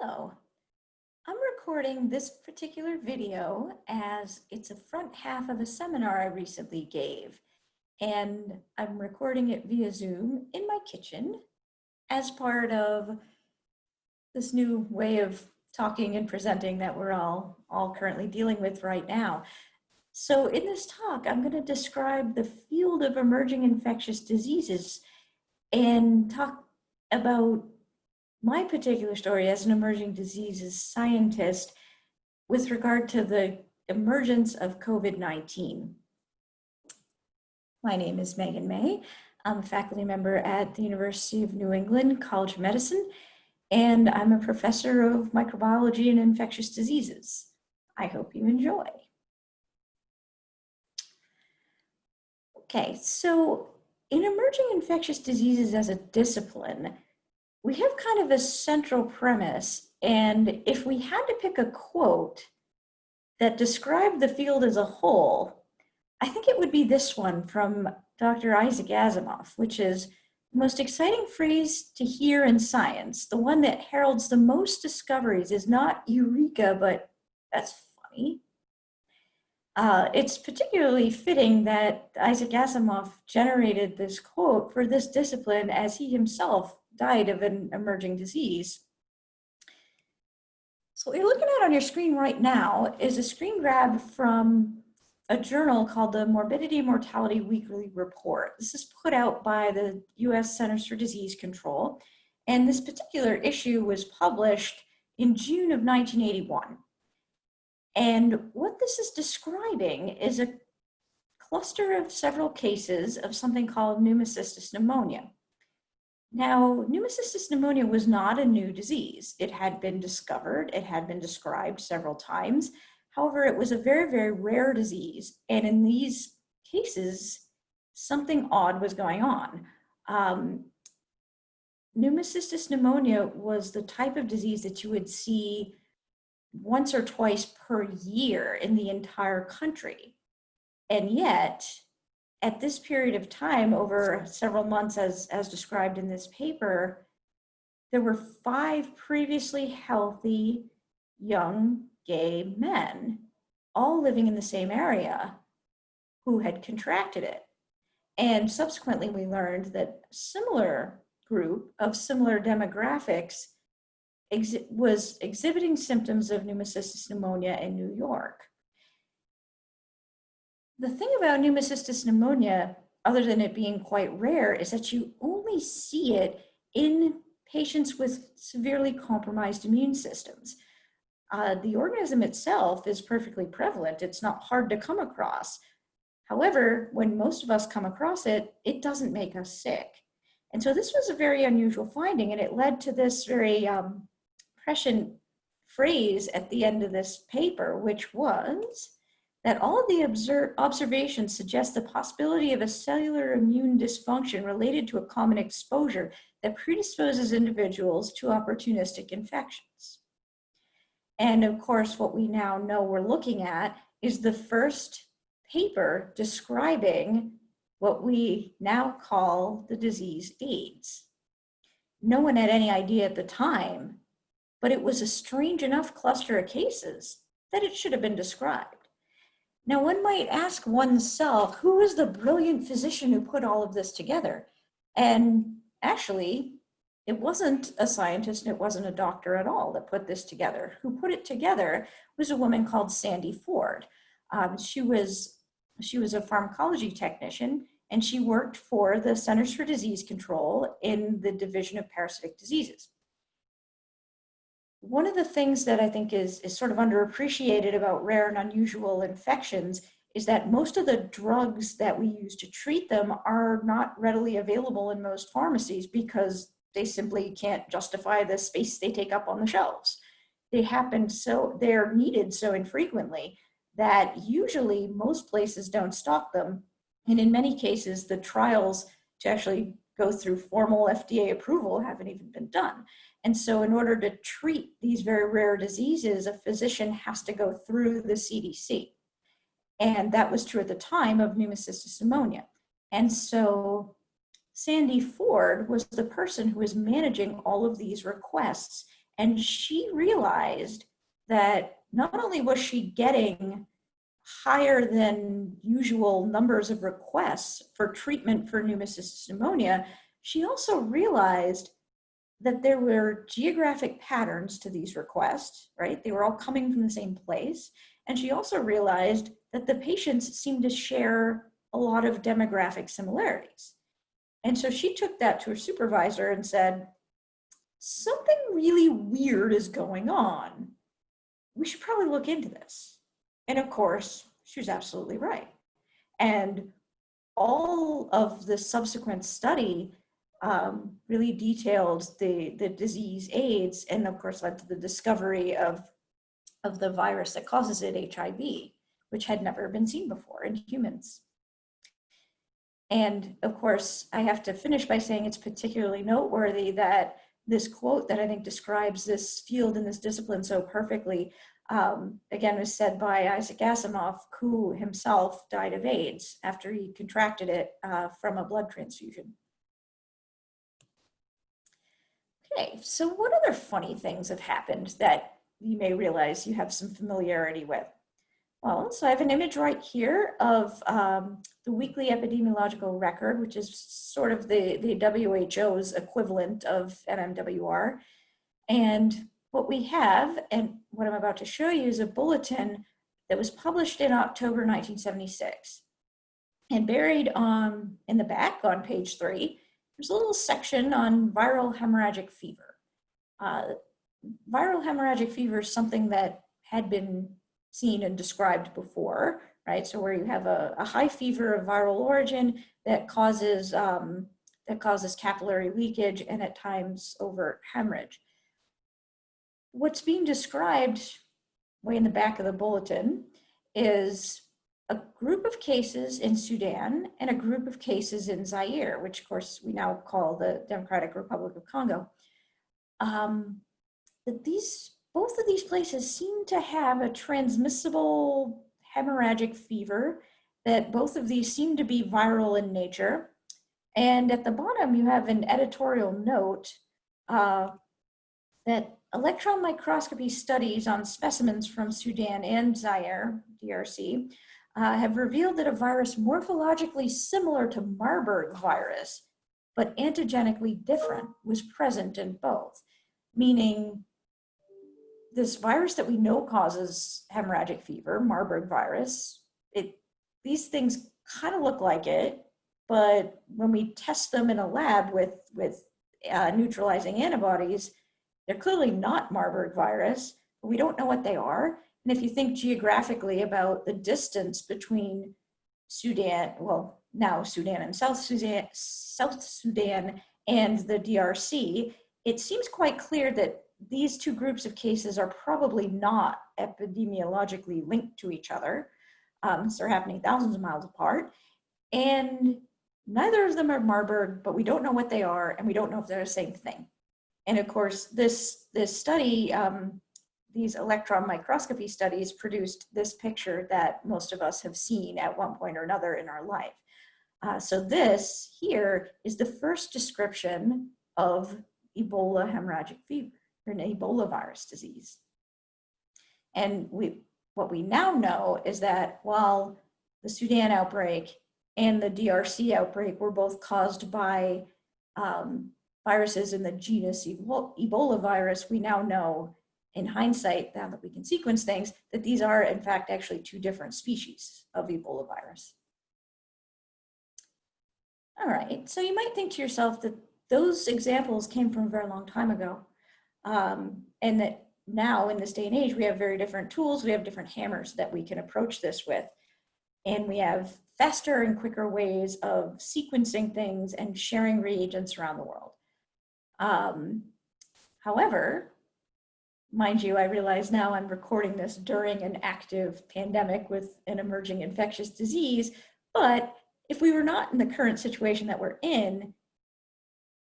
Hello, I'm recording this particular video as it's a front half of a seminar I recently gave, and I'm recording it via Zoom in my kitchen as part of this new way of talking and presenting that we're all currently dealing with right now. So in this talk, I'm going to describe the field of emerging infectious diseases and talk about my particular story as an emerging diseases scientist with regard to the emergence of COVID-19. My name is Meghan May. I'm a faculty member at the University of New England College of Medicine, and I'm a professor of microbiology and infectious diseases. I hope you enjoy. Okay, so in emerging infectious diseases as a discipline, we have kind of a central premise, and if we had to pick a quote that described the field as a whole, I think it would be this one from Dr. Isaac Asimov, which is, the most exciting phrase to hear in science, the one that heralds the most discoveries, is not eureka, but that's funny. It's particularly fitting that Isaac Asimov generated this quote for this discipline as he himself died of an emerging disease. So what you're looking at on your screen right now is a screen grab from a journal called the Morbidity and Mortality Weekly Report. This is put out by the US Centers for Disease Control, and this particular issue was published in June of 1981. And what this is describing is a cluster of several cases of something called pneumocystis pneumonia. Now, pneumocystis pneumonia was not a new disease. It had been discovered, it had been described several times. However, it was a very, very rare disease. And in these cases, something odd was going on. Pneumocystis pneumonia was the type of disease that you would see once or twice per year in the entire country. And yet, at this period of time, over several months as described in this paper, there were 5 previously healthy young gay men, all living in the same area, who had contracted it. And subsequently, we learned that a similar group of similar demographics was exhibiting symptoms of pneumocystis pneumonia in New York. The thing about pneumocystis pneumonia, other than it being quite rare, is that you only see it in patients with severely compromised immune systems. The organism itself is perfectly prevalent. It's not hard to come across. However, when most of us come across it, it doesn't make us sick. And so this was a very unusual finding, and it led to this very prescient phrase at the end of this paper, which was that all of the observations suggest the possibility of a cellular immune dysfunction related to a common exposure that predisposes individuals to opportunistic infections. And of course, what we now know we're looking at is the first paper describing what we now call the disease AIDS. No one had any idea at the time, but it was a strange enough cluster of cases that it should have been described. Now, one might ask oneself, who is the brilliant physician who put all of this together? And actually, it wasn't a scientist and it wasn't a doctor at all that put this together. Who put it together was a woman called Sandy Ford. She was a pharmacology technician, and she worked for the Centers for Disease Control in the Division of Parasitic Diseases. One of the things that I think is sort of underappreciated about rare and unusual infections is that most of the drugs that we use to treat them are not readily available in most pharmacies because they simply can't justify the space they take up on the shelves. They're needed so infrequently that usually most places don't stock them. And in many cases, the trials to actually go through formal FDA approval haven't even been done. And so in order to treat these very rare diseases, a physician has to go through the CDC. And that was true at the time of pneumocystis pneumonia. And so Sandy Ford was the person who was managing all of these requests And she realized that not only was she getting higher than usual numbers of requests for treatment for pneumocystis pneumonia, she also realized that there were geographic patterns to these requests, right? They were all coming from the same place. And she also realized that the patients seemed to share a lot of demographic similarities. And so she took that to her supervisor and said, something really weird is going on. We should probably look into this. And of course, she was absolutely right. And all of the subsequent study really detailed the disease AIDS, and of course led to the discovery of the virus that causes it, HIV, which had never been seen before in humans. And of course, I have to finish by saying it's particularly noteworthy that this quote that I think describes this field and this discipline so perfectly, again, was said by Isaac Asimov, who himself died of AIDS after he contracted it from a blood transfusion. Okay, so what other funny things have happened that you may realize you have some familiarity with? Well, so I have an image right here of the weekly epidemiological record, which is sort of the WHO's equivalent of MMWR. And what we have, and what I'm about to show you, is a bulletin that was published in October 1976. And buried in the back on page 3, there's a little section on viral hemorrhagic fever. Viral hemorrhagic fever is something that had been seen and described before, right? So where you have a high fever of viral origin that causes capillary leakage and at times overt hemorrhage. What's being described way in the back of the bulletin is a group of cases in Sudan and a group of cases in Zaire, which of course we now call the Democratic Republic of Congo. That both of these places seem to have a transmissible hemorrhagic fever, that both of these seem to be viral in nature. And at the bottom, you have an editorial note that electron microscopy studies on specimens from Sudan and Zaire, DRC, have revealed that a virus morphologically similar to Marburg virus, but antigenically different, was present in both, meaning this virus that we know causes hemorrhagic fever, Marburg virus, these things kind of look like it, but when we test them in a lab with neutralizing antibodies, they're clearly not Marburg virus, but we don't know what they are. And if you think geographically about the distance between Sudan, well, now Sudan and South Sudan and the DRC, it seems quite clear that these two groups of cases are probably not epidemiologically linked to each other. So they're happening thousands of miles apart. And neither of them are Marburg, but we don't know what they are, and we don't know if they're the same thing. And of course, this study, these electron microscopy studies produced this picture that most of us have seen at one point or another in our life. So this here is the first description of Ebola hemorrhagic fever, or an Ebola virus disease. And what we now know is that while the Sudan outbreak and the DRC outbreak were both caused by viruses in the genus Ebola virus, we now know in hindsight, now that we can sequence things, that these are in fact actually two different species of Ebola virus. All right, so you might think to yourself that those examples came from a very long time ago, and that now in this day and age, we have very different tools, we have different hammers that we can approach this with, and we have faster and quicker ways of sequencing things and sharing reagents around the world. However, mind you, I realize now I'm recording this during an active pandemic with an emerging infectious disease, but if we were not in the current situation that we're in,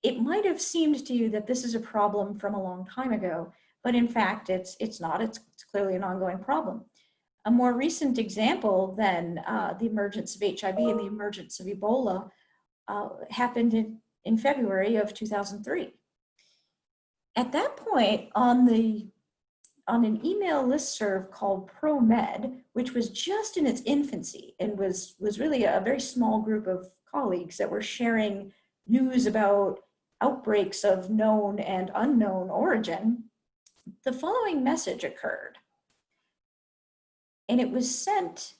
it might have seemed to you that this is a problem from a long time ago, but in fact, it's not. It's clearly an ongoing problem. A more recent example than the emergence of HIV and the emergence of Ebola happened in February of 2003. At that point, on an email listserv called ProMed, which was just in its infancy and was really a very small group of colleagues that were sharing news about outbreaks of known and unknown origin, the following message occurred. And it was sent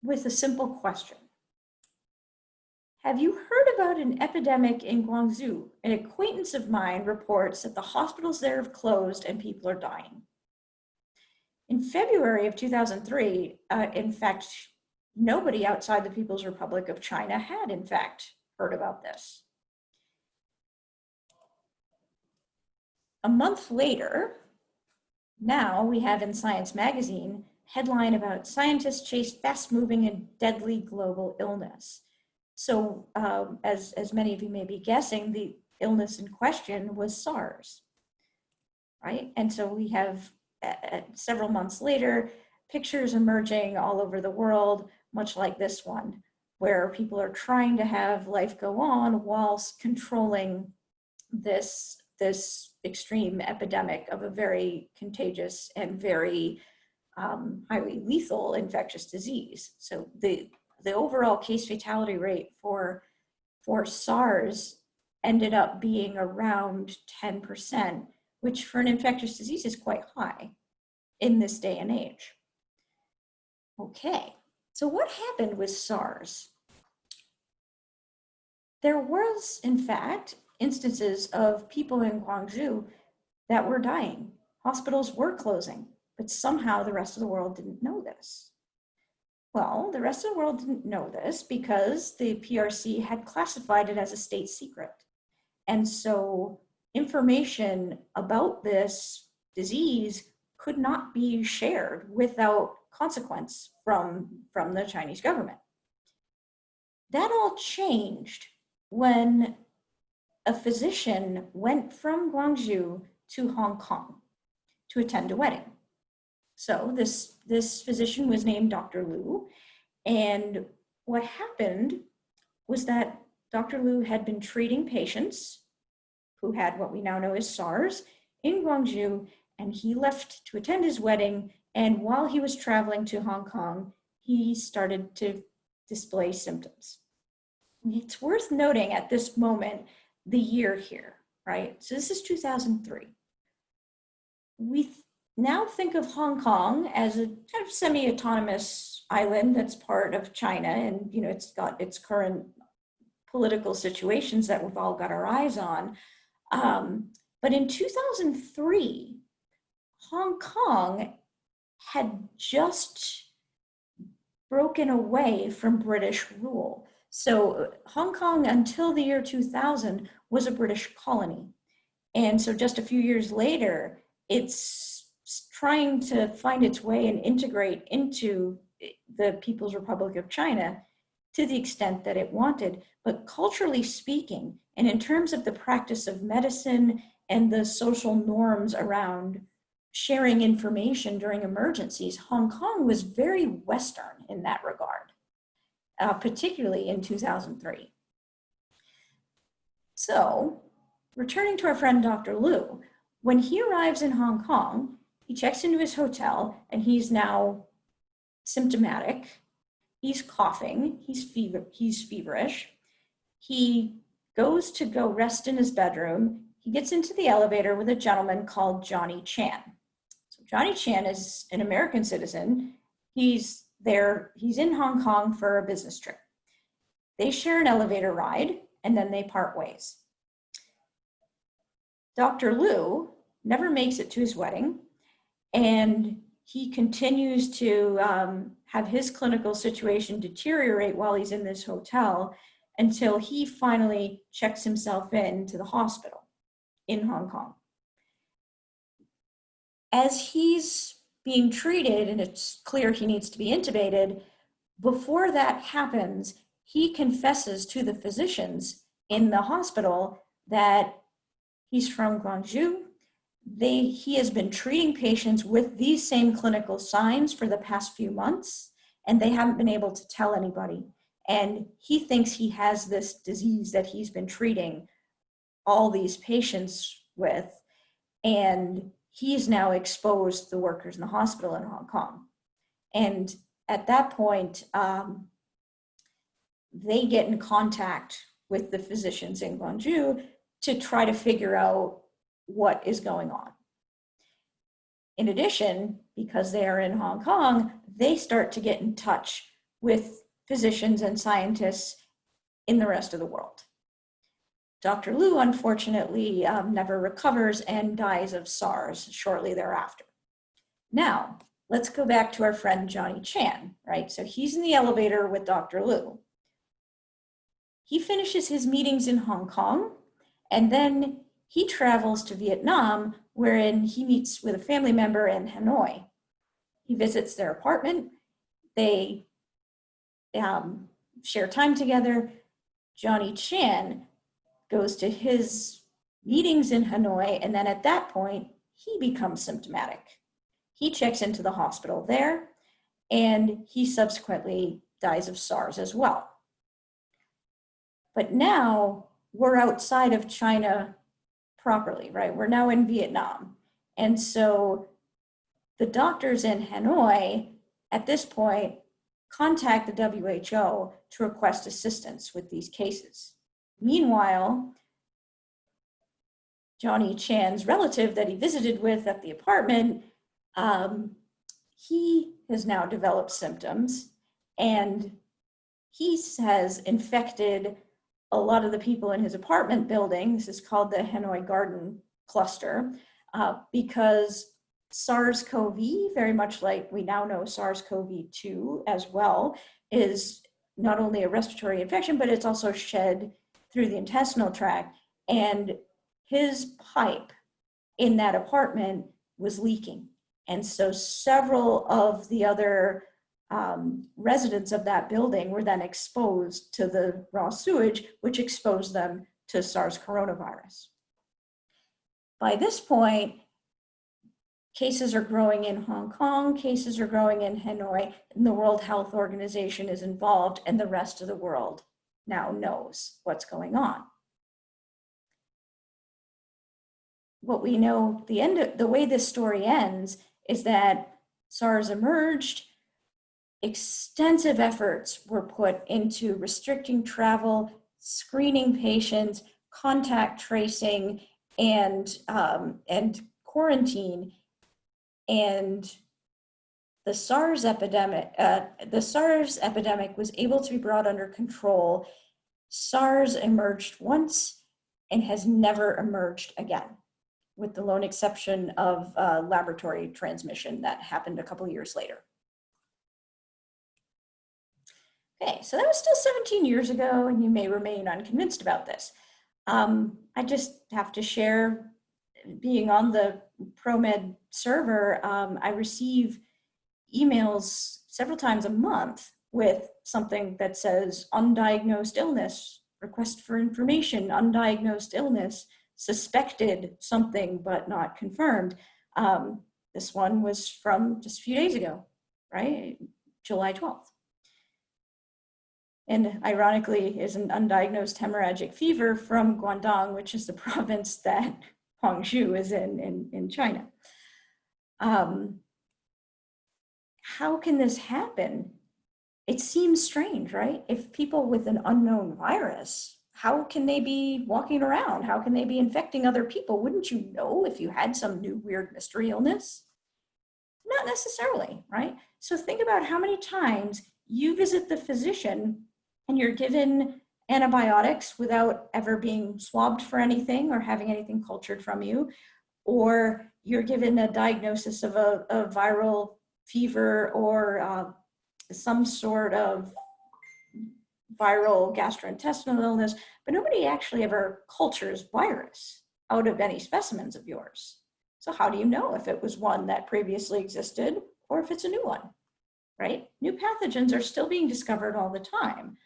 with a simple question. Have you heard about an epidemic in Guangzhou? An acquaintance of mine reports that the hospitals there have closed and people are dying. In February of 2003, in fact, nobody outside the People's Republic of China had, in fact, heard about this. A month later, now we have in Science magazine, headline about scientists chase fast-moving and deadly global illness. So as many of you may be guessing, the illness in question was SARS, right? And so we have several months later, pictures emerging all over the world, much like this one, where people are trying to have life go on whilst controlling this extreme epidemic of a very contagious and very highly lethal infectious disease. So the overall case fatality rate for SARS ended up being around 10%, which for an infectious disease is quite high in this day and age. Okay, so what happened with SARS? There was, in fact, instances of people in Guangzhou that were dying. Hospitals were closing, but somehow the rest of the world didn't know this. Well, the rest of the world didn't know this because the PRC had classified it as a state secret. And so information about this disease could not be shared without consequence from the Chinese government. That all changed when a physician went from Guangzhou to Hong Kong to attend a wedding. So this physician was named Dr. Liu, and what happened was that Dr. Liu had been treating patients who had what we now know as SARS in Guangzhou, and he left to attend his wedding, and while he was traveling to Hong Kong, he started to display symptoms. It's worth noting at this moment the year here, right? So this is 2003. We now think of Hong Kong as a kind of semi-autonomous island that's part of China, and it's got its current political situations that we've all got our eyes on. But in 2003, Hong Kong had just broken away from British rule. So Hong Kong, until the year 2000, was a British colony. And so just a few years later, it's trying to find its way and integrate into the People's Republic of China to the extent that it wanted. But culturally speaking, and in terms of the practice of medicine and the social norms around sharing information during emergencies, Hong Kong was very Western in that regard, particularly in 2003. So, returning to our friend Dr. Liu, when he arrives in Hong Kong, he checks into his hotel and he's now symptomatic. He's coughing, he's feverish. He goes to go rest in his bedroom. He gets into the elevator with a gentleman called Johnny Chan. So Johnny Chan is an American citizen. He's in Hong Kong for a business trip. They share an elevator ride and then they part ways. Dr. Liu never makes it to his wedding, and he continues to have his clinical situation deteriorate while he's in this hotel until he finally checks himself into the hospital in Hong Kong. As he's being treated, and it's clear he needs to be intubated, before that happens, he confesses to the physicians in the hospital that he's from Guangzhou. He has been treating patients with these same clinical signs for the past few months, and they haven't been able to tell anybody. And he thinks he has this disease that he's been treating all these patients with. And he's now exposed the workers in the hospital in Hong Kong. And at that point, they get in contact with the physicians in Guangzhou to try to figure out what is going on. In addition, because they are in Hong Kong, they start to get in touch with physicians and scientists in the rest of the world. Dr. Liu, unfortunately, never recovers and dies of SARS shortly thereafter. Now, let's go back to our friend Johnny Chan, right? So he's in the elevator with Dr. Liu. He finishes his meetings in Hong Kong, and then he travels to Vietnam, wherein he meets with a family member in Hanoi. He visits their apartment. They share time together. Johnny Chan goes to his meetings in Hanoi, and then at that point, he becomes symptomatic. He checks into the hospital there, and he subsequently dies of SARS as well. But now we're outside of China properly, right? We're now in Vietnam. And so the doctors in Hanoi at this point contact the WHO to request assistance with these cases. Meanwhile, Johnny Chan's relative that he visited with at the apartment, he has now developed symptoms, and he has infected a lot of the people in his apartment building. This is called the Hanoi Garden Cluster, because SARS-CoV, very much like we now know SARS-CoV-2 as well, is not only a respiratory infection, but it's also shed through the intestinal tract. And his pipe in that apartment was leaking. And so several of the other residents of that building were then exposed to the raw sewage, which exposed them to SARS coronavirus. By this point, cases are growing in Hong Kong, cases are growing in Hanoi, and the World Health Organization is involved, and the rest of the world now knows what's going on. What we know, the way this story ends is that SARS emerged. Extensive efforts were put into restricting travel, screening patients, contact tracing, and quarantine. And the SARS epidemic was able to be brought under control. SARS emerged once and has never emerged again, with the lone exception of laboratory transmission that happened a couple years later. Okay, so that was still 17 years ago, and you may remain unconvinced about this. I just have to share, being on the ProMed server, I receive emails several times a month with something that says undiagnosed illness, request for information, undiagnosed illness, suspected something but not confirmed. This one was from just a few days ago, right? July 12th. And ironically is an undiagnosed hemorrhagic fever from Guangdong, which is the province that Guangzhou is in China. How can this happen? It seems strange, right? If people with an unknown virus, how can they be walking around? How can they be infecting other people? Wouldn't you know if you had some new weird mystery illness? Not necessarily, right? So think about how many times you visit the physician and you're given antibiotics without ever being swabbed for anything or having anything cultured from you, or you're given a diagnosis of a viral fever or some sort of viral gastrointestinal illness, but nobody actually ever cultures virus out of any specimens of yours. So how do you know if it was one that previously existed or if it's a new one, right? New pathogens are still being discovered all the time.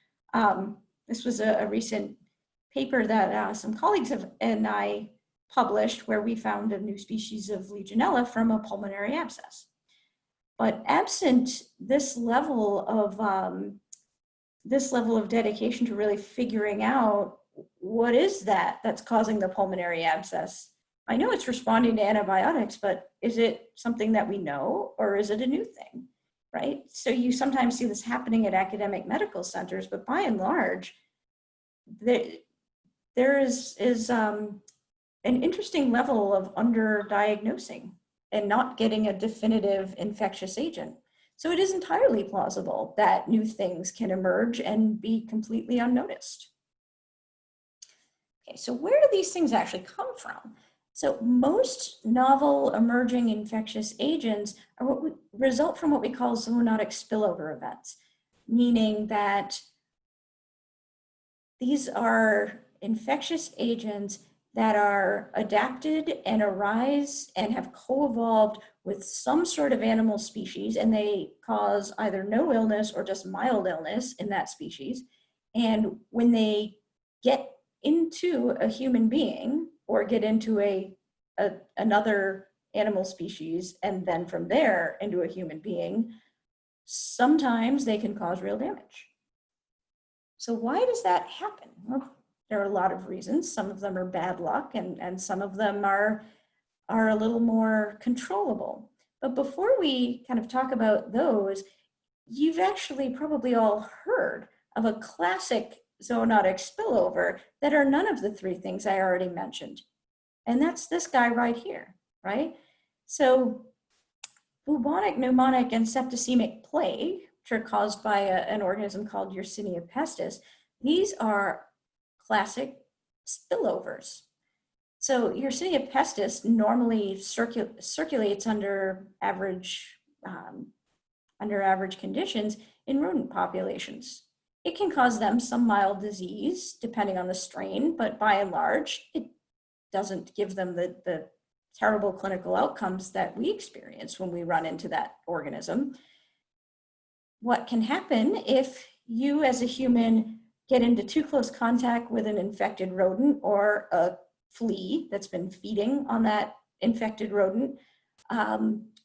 This was a recent paper that some colleagues and I published where we found a new species of Legionella from a pulmonary abscess. But absent this level of dedication to really figuring out what is that that's causing the pulmonary abscess, I know it's responding to antibiotics, but is it something that we know, or is it a new thing, right? So you sometimes see this happening at academic medical centers, but by and large, there is an interesting level of underdiagnosing and not getting a definitive infectious agent. So it is entirely plausible that new things can emerge and be completely unnoticed. Okay, so where do these things actually come from? So most novel emerging infectious agents are result from what we call zoonotic spillover events, meaning that these are infectious agents that are adapted and arise and have co-evolved with some sort of animal species, and they cause either no illness or just mild illness in that species. And when they get into a human being or get into another animal species, and then from there into a human being, sometimes they can cause real damage. So why does that happen? Well, there are a lot of reasons. Some of them are bad luck, and some of them are a little more controllable. But before we kind of talk about those, you've actually probably all heard of a classic zoonotic spillover that are none of the three things I already mentioned. And that's this guy right here, right? So bubonic, pneumonic, and septicemic plague, which are caused by an organism called Yersinia pestis, these are classic spillovers. So Yersinia pestis normally circulates under average conditions in rodent populations. It can cause them some mild disease depending on the strain, but by and large, it doesn't give them the terrible clinical outcomes that we experience when we run into that organism. What can happen if you as a human get into too close contact with an infected rodent or a flea that's been feeding on that infected rodent,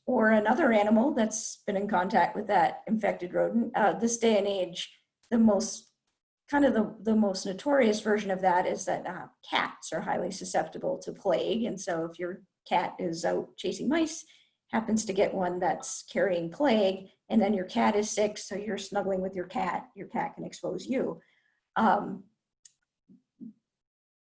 or another animal that's been in contact with that infected rodent? This day and age, the most notorious version of that is that cats are highly susceptible to plague. And so if your cat is out chasing mice, happens to get one that's carrying plague, and then your cat is sick, so you're snuggling with your cat can expose you.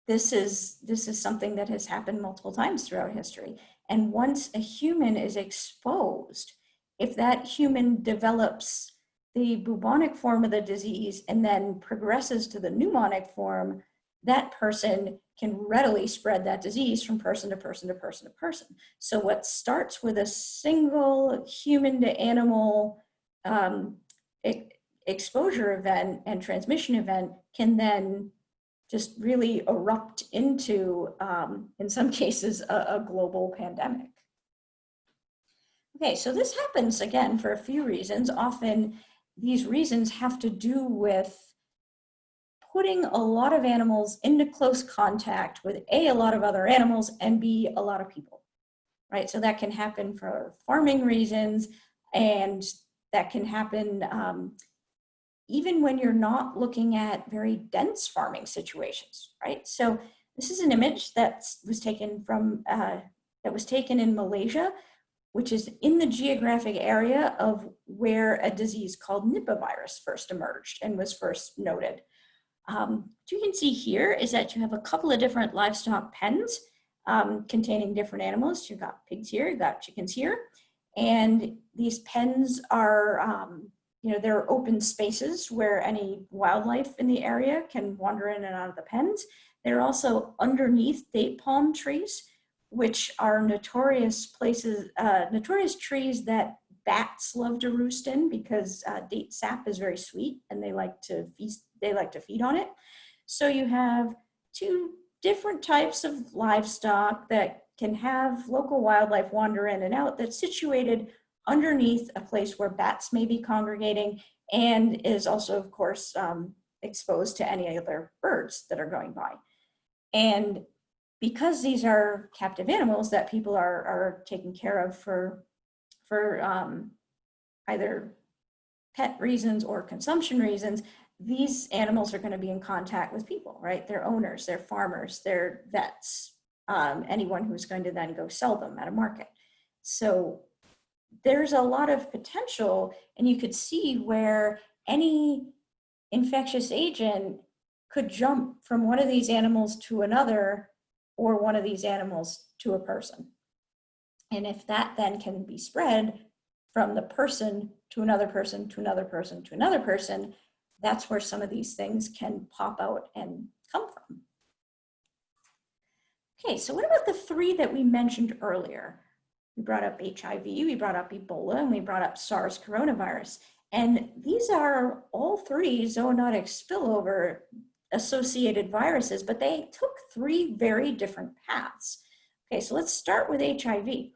This is something that has happened multiple times throughout history. And once a human is exposed, if that human develops the bubonic form of the disease and then progresses to the pneumonic form, that person can readily spread that disease from person to person to person to person. So what starts with a single human to animal exposure event and transmission event can then just really erupt into, in some cases, a global pandemic. Okay, so this happens again for a few reasons. Often these reasons have to do with putting a lot of animals into close contact with a lot of other animals, and B, a lot of people, right? So that can happen for farming reasons, and that can happen even when you're not looking at very dense farming situations, right? So this is an image that was taken in Malaysia, which is in the geographic area of where a disease called Nipah virus first emerged and was first noted. What you can see here is that you have a couple of different livestock pens containing different animals. You've got pigs here, you've got chickens here, and these pens are, they're open spaces where any wildlife in the area can wander in and out of the pens. They're also underneath date palm trees, which are notorious trees that bats love to roost in because date sap is very sweet and they like to feed on it. So you have two different types of livestock that can have local wildlife wander in and out that's situated underneath a place where bats may be congregating, and is also, of course, exposed to any other birds that are going by. And because these are captive animals that people are taking care of for either pet reasons or consumption reasons, these animals are going to be in contact with people, right? They're owners, they're farmers, they're vets, anyone who's going to then go sell them at a market. So there's a lot of potential, and you could see where any infectious agent could jump from one of these animals to another, or one of these animals to a person. And if that then can be spread from the person to another person to another person to another person, that's where some of these things can pop out and come from. Okay, so what about the three that we mentioned earlier? We brought up HIV, we brought up Ebola, and we brought up SARS coronavirus. And these are all three zoonotic spillover associated viruses, but they took three very different paths. Okay, so let's start with HIV.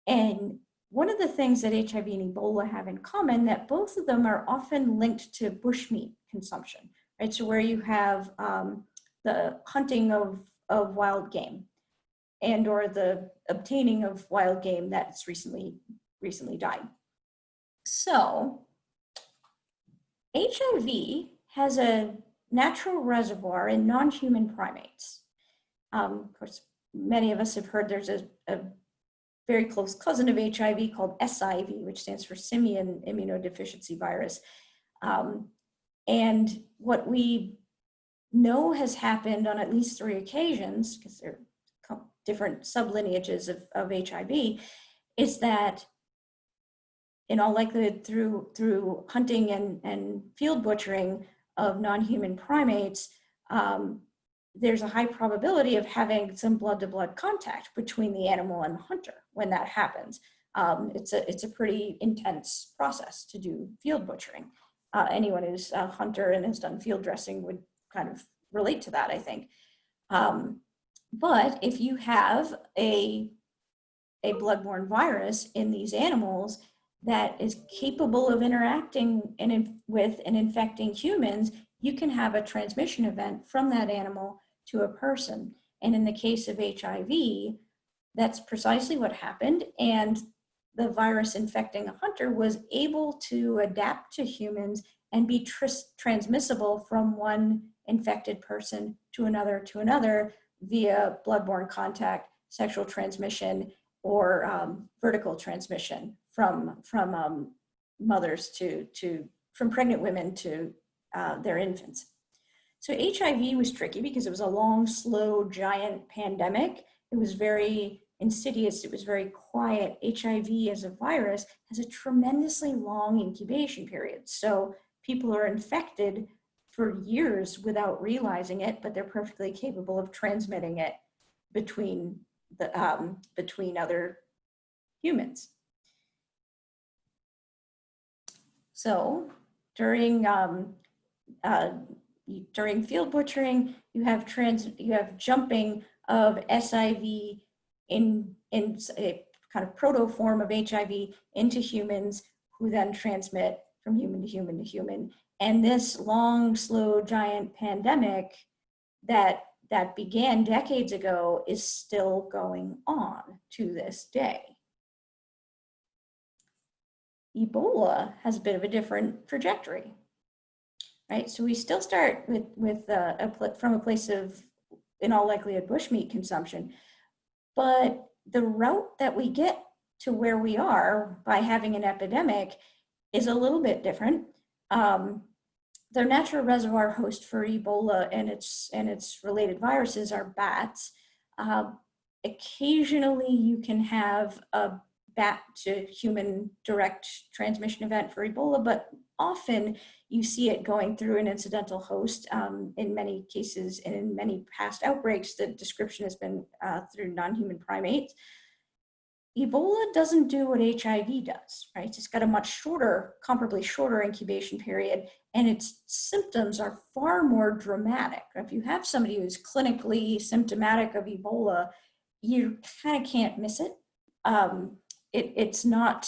And one of the things that HIV and Ebola have in common, that both of them are often linked to bushmeat consumption, right? So where you have the hunting of wild game, and or the obtaining of wild game that's recently died. So HIV has a natural reservoir in non-human primates. Of course, many of us have heard there's a very close cousin of HIV called SIV, which stands for simian immunodeficiency virus. And what we know has happened on at least 3 occasions, because they're different sublineages of HIV, is that in all likelihood through hunting and field butchering of non-human primates, there's a high probability of having some blood-to-blood contact between the animal and the hunter when that happens. It's a pretty intense process to do field butchering. Anyone who's a hunter and has done field dressing would kind of relate to that, I think. But if you have a bloodborne virus in these animals that is capable of interacting with and infecting humans, you can have a transmission event from that animal to a person. And in the case of HIV, that's precisely what happened. And the virus infecting a hunter was able to adapt to humans and be transmissible from one infected person to another via bloodborne contact, sexual transmission, or vertical transmission from mothers from pregnant women to their infants. So HIV was tricky because it was a long, slow, giant pandemic. It was very insidious. It was very quiet. HIV as a virus has a tremendously long incubation period. So people are infected for years without realizing it, but they're perfectly capable of transmitting it between other humans. So during field butchering, you have jumping of SIV in a kind of proto form of HIV into humans, who then transmit from human to human to human. And this long, slow, giant pandemic that began decades ago is still going on to this day. Ebola has a bit of a different trajectory, right? So we still start from a place of, in all likelihood, bushmeat consumption, but the route that we get to where we are by having an epidemic is a little bit different. The natural reservoir host for Ebola and its related viruses are bats. Occasionally you can have a bat to human direct transmission event for Ebola, but often you see it going through an incidental host. In many cases and in many past outbreaks, the description has been through non-human primates. Ebola doesn't do what HIV does, right? It's got a much shorter, comparably shorter incubation period, and its symptoms are far more dramatic. If you have somebody who's clinically symptomatic of Ebola, you kind of can't miss it. It's not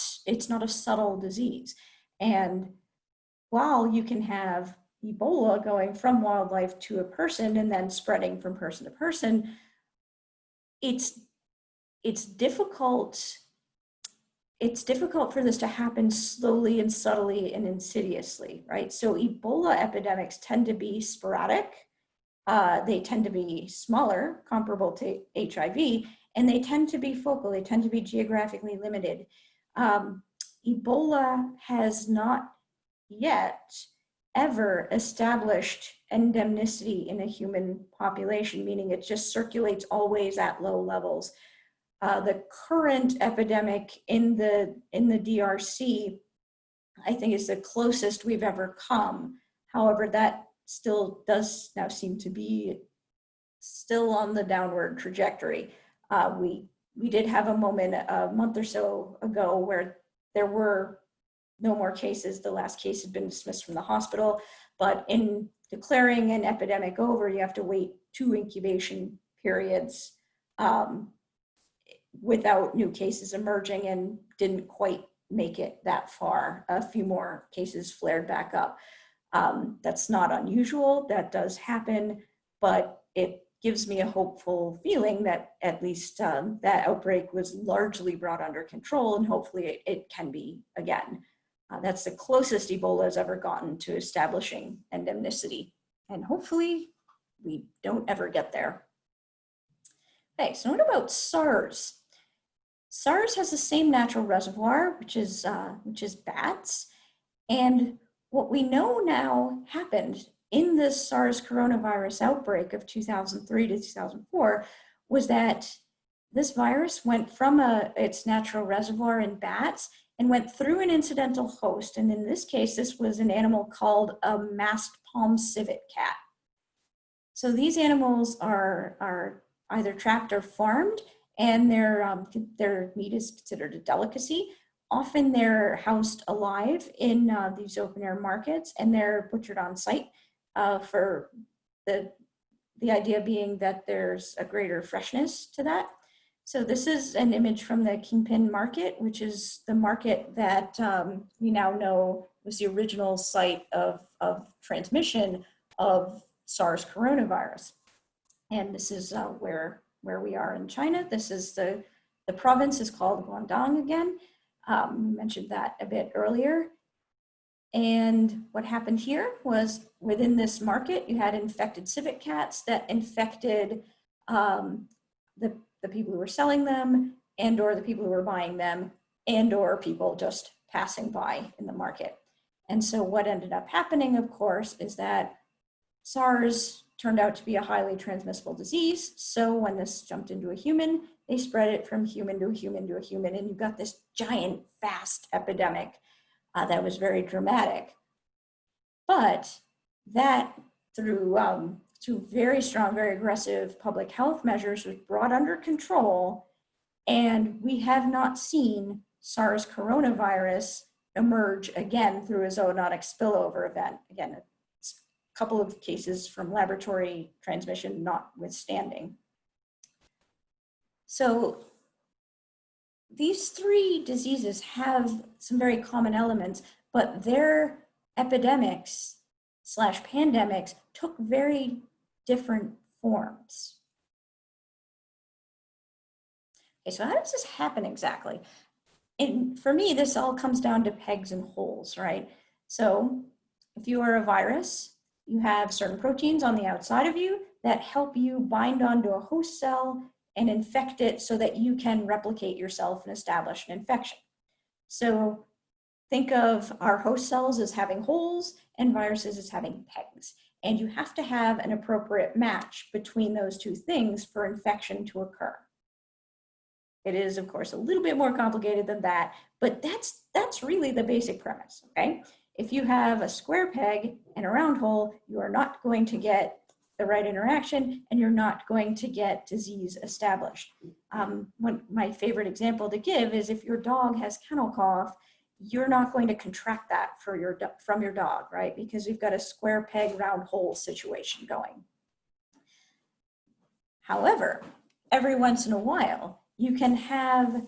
a subtle disease. And while you can have Ebola going from wildlife to a person and then spreading from person to person, it's difficult for this to happen slowly and subtly and insidiously, right? So Ebola epidemics tend to be sporadic. They tend to be smaller, comparable to HIV, and they tend to be focal. They tend to be geographically limited. Ebola has not yet ever established endemicity in a human population, meaning it just circulates always at low levels. The current epidemic in the DRC, I think, is the closest we've ever come. However, that still does now seem to be still on the downward trajectory. We did have a moment a month or so ago where there were no more cases. The last case had been dismissed from the hospital, but in declaring an epidemic over, you have to wait 2 incubation periods without new cases emerging, and didn't quite make it that far. A few more cases flared back up. That's not unusual, that does happen, but it gives me a hopeful feeling that at least that outbreak was largely brought under control, and hopefully it can be again. That's the closest Ebola has ever gotten to establishing endemicity, and hopefully we don't ever get there. Okay, so what about SARS? SARS has the same natural reservoir, which is bats, and what we know now happened in this SARS coronavirus outbreak of 2003 to 2004 was that this virus went from its natural reservoir in bats and went through an incidental host. And in this case, this was an animal called a masked palm civet cat. So these animals are either trapped or farmed, and their meat is considered a delicacy. Often they're housed alive in these open air markets, and they're butchered on site for the idea being that there's a greater freshness to that. So this is an image from the Kingpin market, which is the market that we now know was the original site of transmission of SARS coronavirus. And this is where we are in China. This is the province is called Guangdong again. We mentioned that a bit earlier. And what happened here was within this market, you had infected civet cats that infected the people who were selling them, and or the people who were buying them, and or people just passing by in the market. And so what ended up happening, of course, is that SARS turned out to be a highly transmissible disease. So when this jumped into a human, they spread it from human to a human to a human, and you got this giant, fast epidemic that was very dramatic. But that through very strong, very aggressive public health measures was brought under control, and we have not seen SARS coronavirus emerge again through a zoonotic spillover event. Again, a couple of cases from laboratory transmission notwithstanding. So these 3 diseases have some very common elements, but their epidemics / pandemics took very different forms. Okay, so how does this happen exactly? And for me, this all comes down to pegs and holes, right? So if you are a virus, you have certain proteins on the outside of you that help you bind onto a host cell and infect it so that you can replicate yourself and establish an infection. So think of our host cells as having holes and viruses as having pegs. And you have to have an appropriate match between those 2 things for infection to occur. It is, of course, a little bit more complicated than that, but that's really the basic premise, okay? If you have a square peg and a round hole, you are not going to get the right interaction, and you're not going to get disease established. My favorite example to give is if your dog has kennel cough, you're not going to contract that from your dog, right? Because you've got a square peg, round hole situation going. However, every once in a while, you can have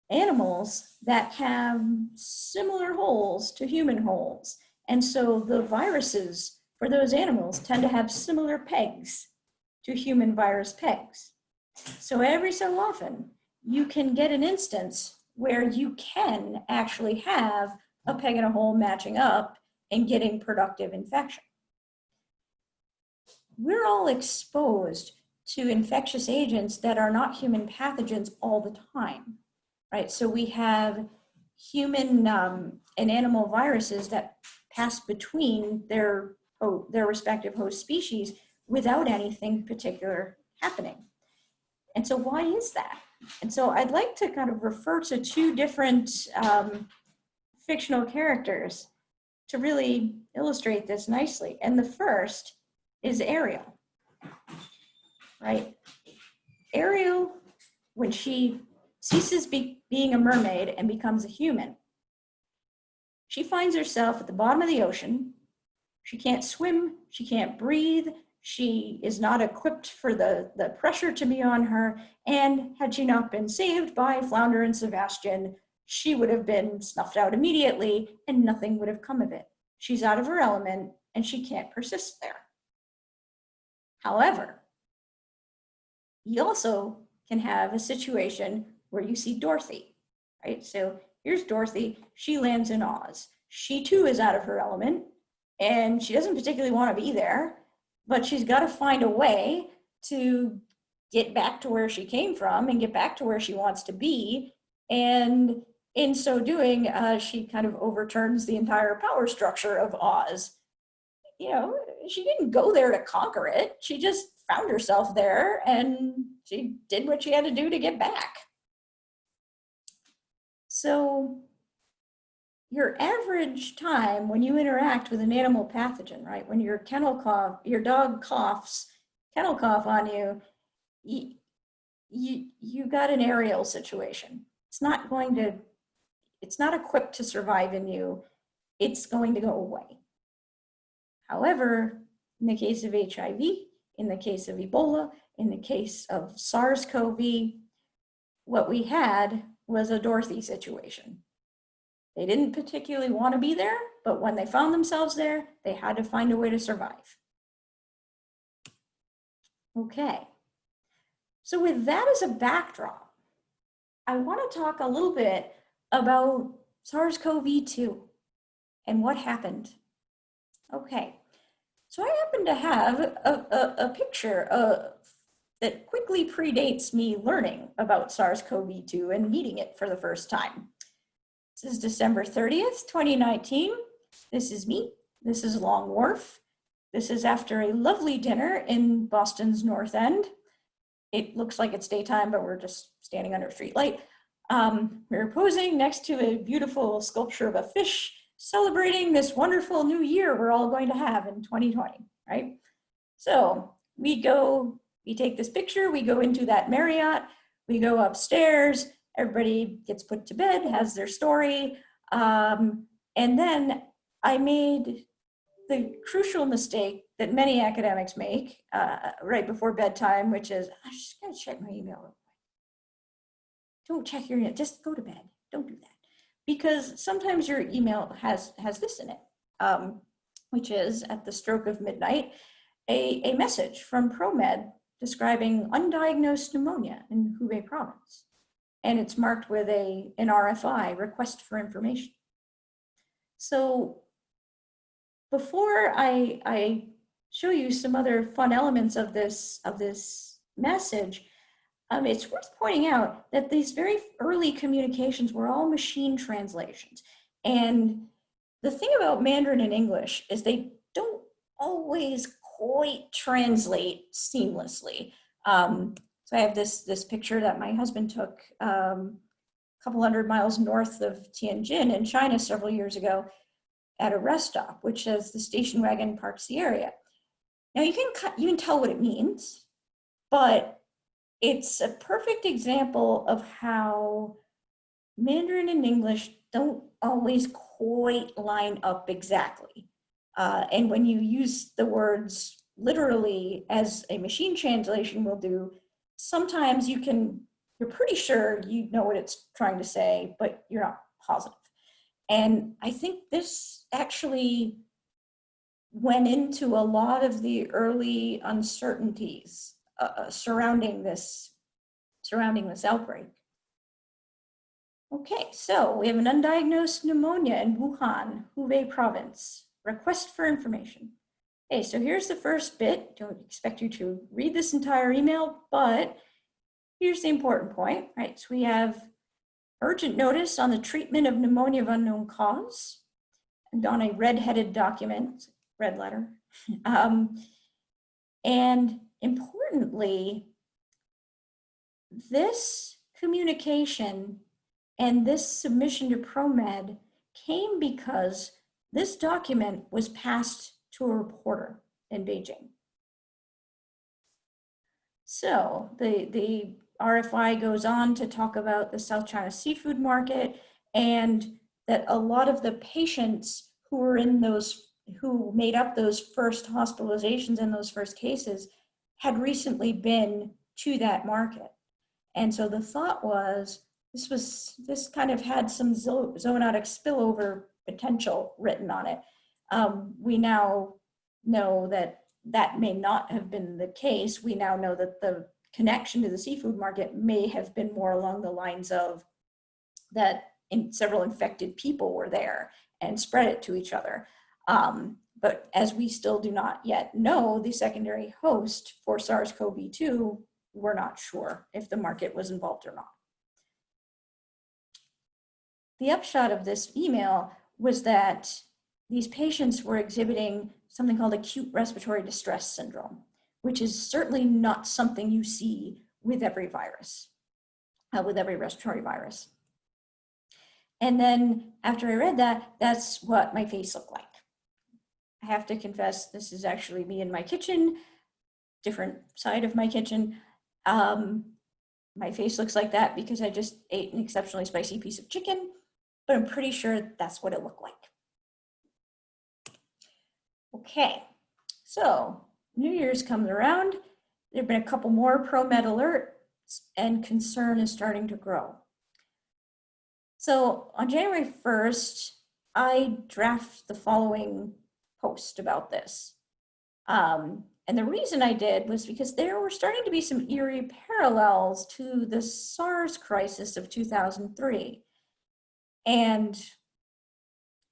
animals that have similar holes to human holes. And so the viruses for those animals tend to have similar pegs to human virus pegs. So every so often, you can get an instance where you can actually have a peg and a hole matching up and getting productive infection. we're all exposed to infectious agents that are not human pathogens all the time, right? So we have human and animal viruses that pass between their respective host species without anything particular happening. And so why is that? And so I'd like to kind of refer to two different fictional characters to really illustrate this nicely. And the first is Ariel, right? Ariel, when she ceases being a mermaid and becomes a human, she finds herself at the bottom of the ocean. She can't swim, she can't breathe, she is not equipped for the pressure to be on her, and had she not been saved by Flounder and Sebastian, she would have been snuffed out immediately and nothing would have come of it. She's out of her element and she can't persist there. However, you also can have a situation where you see Dorothy, right? So here's Dorothy, she lands in Oz. She too is out of her element and she doesn't particularly want to be there, but she's got to find a way to get back to where she came from and get back to where she wants to be. And in so doing, she kind of overturns the entire power structure of Oz. You know, she didn't go there to conquer it. She just found herself there and she did what she had to do to get back. So your average time when you interact with an animal pathogen, right? When your dog coughs, kennel cough on you, you got an Ariel situation. It's not equipped to survive in you. It's going to go away. However, in the case of HIV, in the case of Ebola, in the case of SARS-CoV, what we had was a Dorothy situation. They didn't particularly want to be there, but when they found themselves there, they had to find a way to survive. Okay, so with that as a backdrop, I want to talk a little bit about SARS-CoV-2 and what happened. Okay, so I happen to have a picture that quickly predates me learning about SARS-CoV-2 and meeting it for the first time. This is December 30th, 2019. This is me. This is Long Wharf. This is after a lovely dinner in Boston's North End. It looks like it's daytime, but we're just standing under a street light. We're posing next to a beautiful sculpture of a fish celebrating this wonderful new year we're all going to have in 2020, right? So we take this picture, we go into that Marriott, we go upstairs, everybody gets put to bed, has their story, and then I made the crucial mistake that many academics make right before bedtime, which is, I'm just gonna check my email. Don't check your email, just go to bed, don't do that. Because sometimes your email has this in it, which is at the stroke of midnight, a message from ProMed describing undiagnosed pneumonia in Hubei province. And it's marked with an RFI, request for information. So before I show you some other fun elements of this message, it's worth pointing out that these very early communications were all machine translations. And the thing about Mandarin and English is they don't always quite translate seamlessly. So I have this picture that my husband took a couple hundred miles north of Tianjin in China several years ago at a rest stop, which says the station wagon parks the area. Now you can tell what it means, but it's a perfect example of how Mandarin and English don't always quite line up exactly. And when you use the words literally as a machine translation will do, sometimes you're pretty sure you know what it's trying to say, but you're not positive. And I think this actually went into a lot of the early uncertainties surrounding this outbreak. Okay, so we have an undiagnosed pneumonia in Wuhan, Hubei province. Request for information. Okay, so here's the first bit. Don't expect you to read this entire email, but here's the important point, right? So we have urgent notice on the treatment of pneumonia of unknown cause, and on a red-headed document, red letter. And importantly, this communication and this submission to ProMed came because this document was passed to a reporter in Beijing. So the RFI goes on to talk about the South China seafood market, and that a lot of the patients who were in those, who made up those first hospitalizations in those first cases had recently been to that market. And so the thought was, this kind of had some zoonotic spillover potential written on it. We now know that that may not have been the case. We now know that the connection to the seafood market may have been more along the lines of that several infected people were there and spread it to each other. But as we still do not yet know the secondary host for SARS-CoV-2, we're not sure if the market was involved or not. The upshot of this email was that these patients were exhibiting something called acute respiratory distress syndrome, which is certainly not something you see with every virus, with every respiratory virus. And then after I read that, that's what my face looked like. I have to confess, this is actually me in my kitchen, different side of my kitchen. My face looks like that because I just ate an exceptionally spicy piece of chicken, but I'm pretty sure that's what it looked like. Okay, so New Year's comes around. There have been a couple more ProMed alerts, and concern is starting to grow. So on January 1st, I draft the following post about this. And the reason I did was because there were starting to be some eerie parallels to the SARS crisis of 2003. And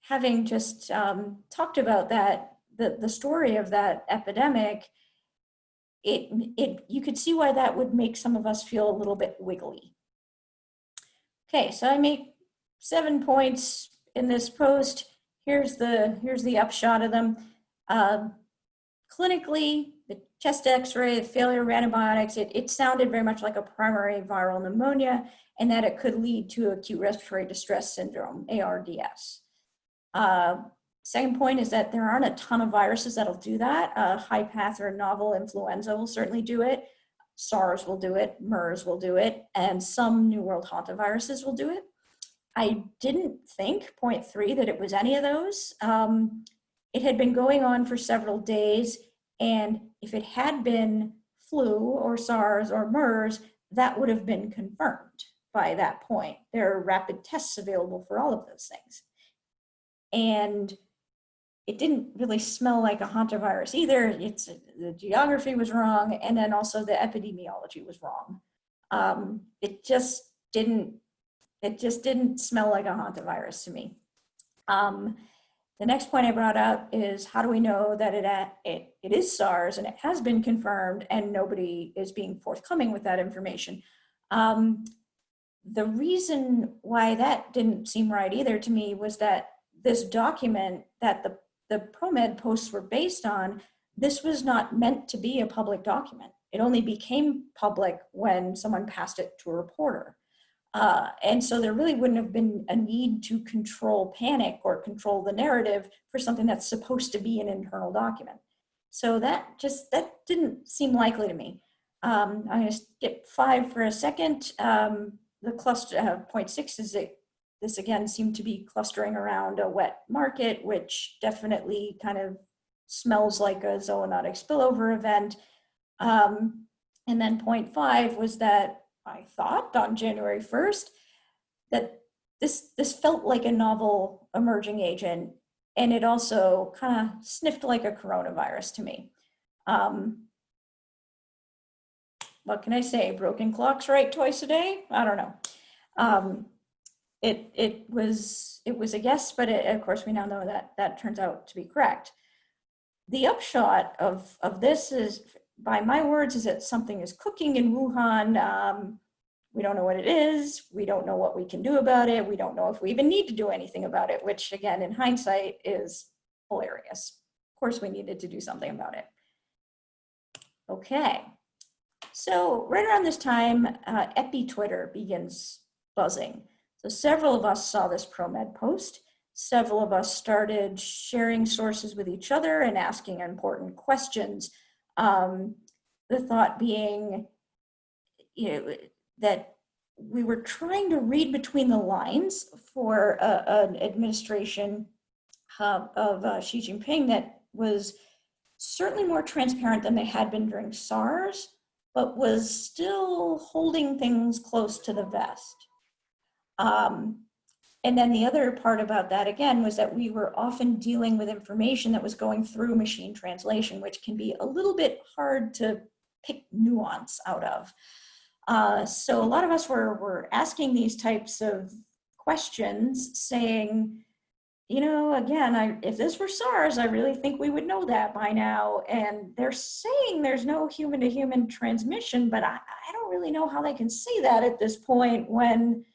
having just talked about that, the story of that epidemic, you could see why that would make some of us feel a little bit wiggly. Okay, so I make 7 points in this post. Here's the upshot of them. Clinically, the chest x-ray, the failure of antibiotics, it sounded very much like a primary viral pneumonia, and that it could lead to acute respiratory distress syndrome, ARDS. Second point is that there aren't a ton of viruses that'll do that. High path or novel influenza will certainly do it. SARS will do it, MERS will do it, and some New World hantaviruses will do it. I didn't think, point 3, that it was any of those. It had been going on for several days, and if it had been flu or SARS or MERS, that would have been confirmed by that point. There are rapid tests available for all of those things. And it didn't really smell like a hantavirus either. The geography was wrong, and then also the epidemiology was wrong. It just didn't smell like a hantavirus to me. The next point I brought up is, how do we know that it is SARS and it has been confirmed and nobody is being forthcoming with that information? The reason why that didn't seem right either to me was that this document that the ProMed posts were based on, this was not meant to be a public document. It only became public when someone passed it to a reporter. And so there really wouldn't have been a need to control panic or control the narrative for something that's supposed to be an internal document. So that didn't seem likely to me. I'm going to skip 5 for a second. The cluster, point 6 is that this again seemed to be clustering around a wet market, which definitely kind of smells like a zoonotic spillover event. And then point 5 was that I thought on January 1st that this felt like a novel emerging agent, and it also kind of sniffed like a coronavirus to me. What can I say? Broken clocks right twice a day? I don't know. It was a guess, but of course we now know that that turns out to be correct. the upshot of this is, by my words, is that something is cooking in Wuhan. We don't know what it is. We don't know what we can do about it. We don't know if we even need to do anything about it, which again, in hindsight, is hilarious. Of course, we needed to do something about it. Okay, so right around this time, Epi-Twitter begins buzzing. So several of us saw this ProMed post. Several of us started sharing sources with each other and asking important questions. The thought being, that we were trying to read between the lines for an administration of Xi Jinping that was certainly more transparent than they had been during SARS, but was still holding things close to the vest. And then the other part about that, again, was that we were often dealing with information that was going through machine translation, which can be a little bit hard to pick nuance out of. So a lot of us were asking these types of questions, saying, again, if this were SARS, I really think we would know that by now. And they're saying there's no human-to-human transmission, but I don't really know how they can say that at this point when,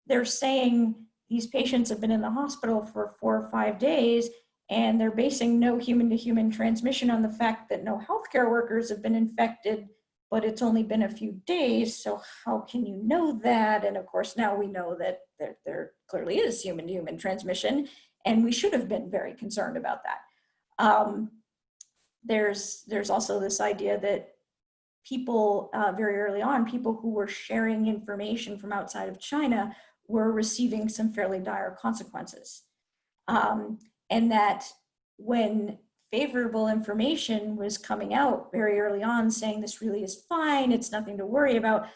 they're saying these patients have been in the hospital for 4 or 5 days, and they're basing no human-to-human transmission on the fact that no healthcare workers have been infected, but it's only been a few days, so how can you know that? And of course, now we know that there clearly is human-to-human transmission, and we should have been very concerned about that. There's also this idea that people, very early on, people who were sharing information from outside of China were receiving some fairly dire consequences. And that when favorable information was coming out very early on saying this really is fine, it's nothing to worry about,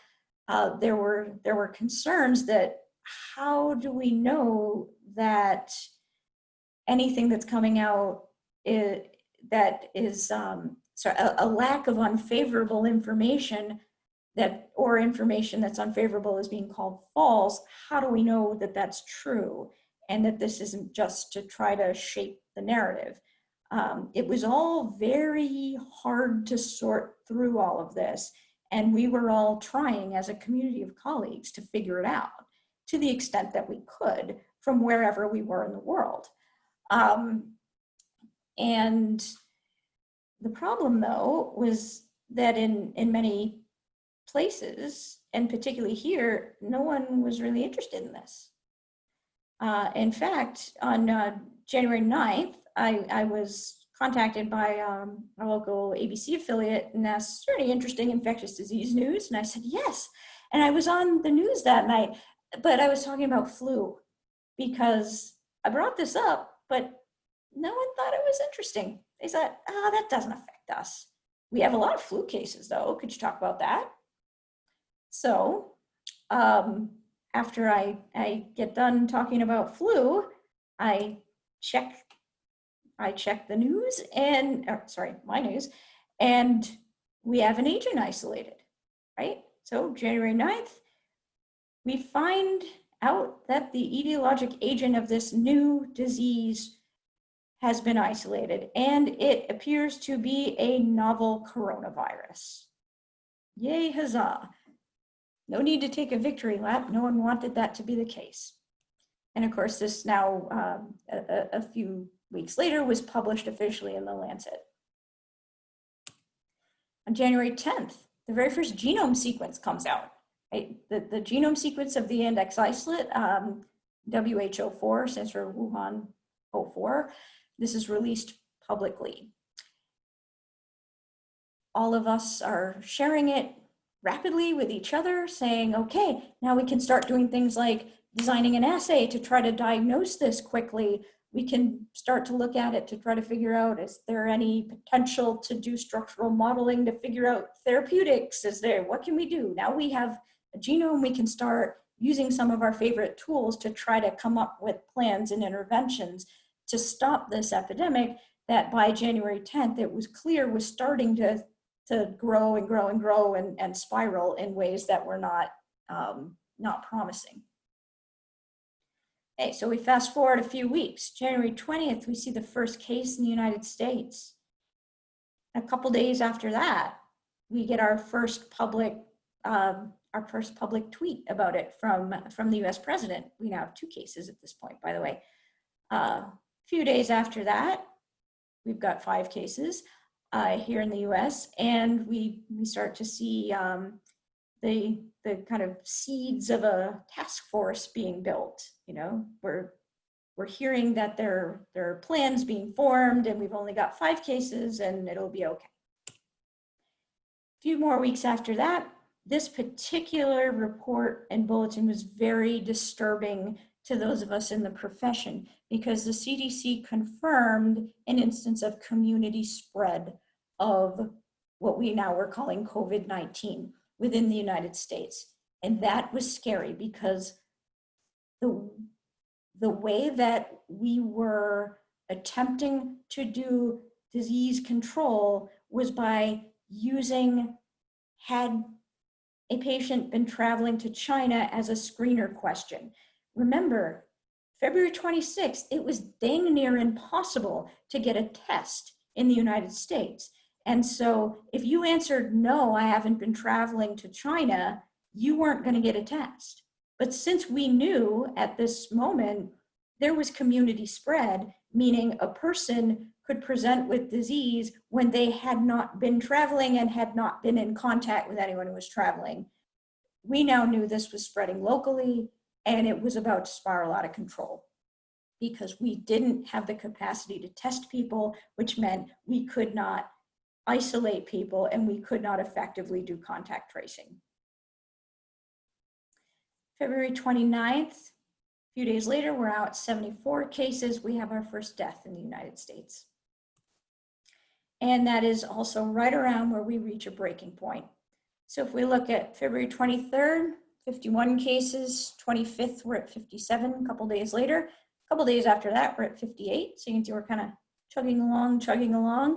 there were concerns that how do we know that anything that's coming out a lack of unfavorable information or information that's unfavorable is being called false, how do we know that that's true and that this isn't just to try to shape the narrative? It was all very hard to sort through all of this, and we were all trying as a community of colleagues to figure it out to the extent that we could from wherever we were in the world. And the problem, though, was that in many places, and particularly here, no one was really interested in this. In fact, on January 9th, I was contacted by a local ABC affiliate and asked, is there any interesting infectious disease news? And I said, yes. And I was on the news that night, but I was talking about flu because I brought this up, but no one thought it was interesting. They said, that doesn't affect us. We have a lot of flu cases, though. Could you talk about that? So after I get done talking about flu, I check the news my news, and we have an agent isolated, right? So January 9th, we find out that the etiologic agent of this new disease has been isolated, and it appears to be a novel coronavirus. Yay, huzzah. No need to take a victory lap. No one wanted that to be the case. And of course, this now, a few weeks later, was published officially in The Lancet. On January 10th, the very first genome sequence comes out. Right? The genome sequence of the index isolate, WHO4, stands for Wuhan 04. This is released publicly. All of us are sharing it rapidly with each other, saying, okay, now we can start doing things like designing an assay to try to diagnose this quickly. We can start to look at it to try to figure out, is there any potential to do structural modeling to figure out therapeutics? What can we do? Now we have a genome, we can start using some of our favorite tools to try to come up with plans and interventions to stop this epidemic that by January 10th, it was clear was starting to grow and grow and grow and spiral in ways that were not promising. Okay, so we fast forward a few weeks. January 20th, we see the first case in the United States. A couple days after that, we get our first public tweet about it from the U.S. president. We now have 2 cases at this point, by the way. A few days after that, we've got 5 cases here in the U.S., and we start to see the kind of seeds of a task force being built. You know, we're hearing that there are plans being formed, and we've only got 5 cases, and it'll be okay. A few more weeks after that, this particular report and bulletin was very disturbing to those of us in the profession, because the CDC confirmed an instance of community spread of what we now are calling COVID-19 within the United States. And that was scary, because the way that we were attempting to do disease control was by using, had a patient been traveling to China, as a screener question. Remember, February 26th, it was dang near impossible to get a test in the United States. And so if you answered, no, I haven't been traveling to China, you weren't going to get a test. But since we knew at this moment there was community spread, meaning a person could present with disease when they had not been traveling and had not been in contact with anyone who was traveling, we now knew this was spreading locally, and it was about to spiral out of control, because we didn't have the capacity to test people, which meant we could not isolate people and we could not effectively do contact tracing. February 29th, a few days later, we're out 74 cases. We have our first death in the United States. And that is also right around where we reach a breaking point. So if we look at February 23rd, 51 cases, 25th, we're at 57, a couple days later. A couple days after that, we're at 58. So you can see we're kind of chugging along.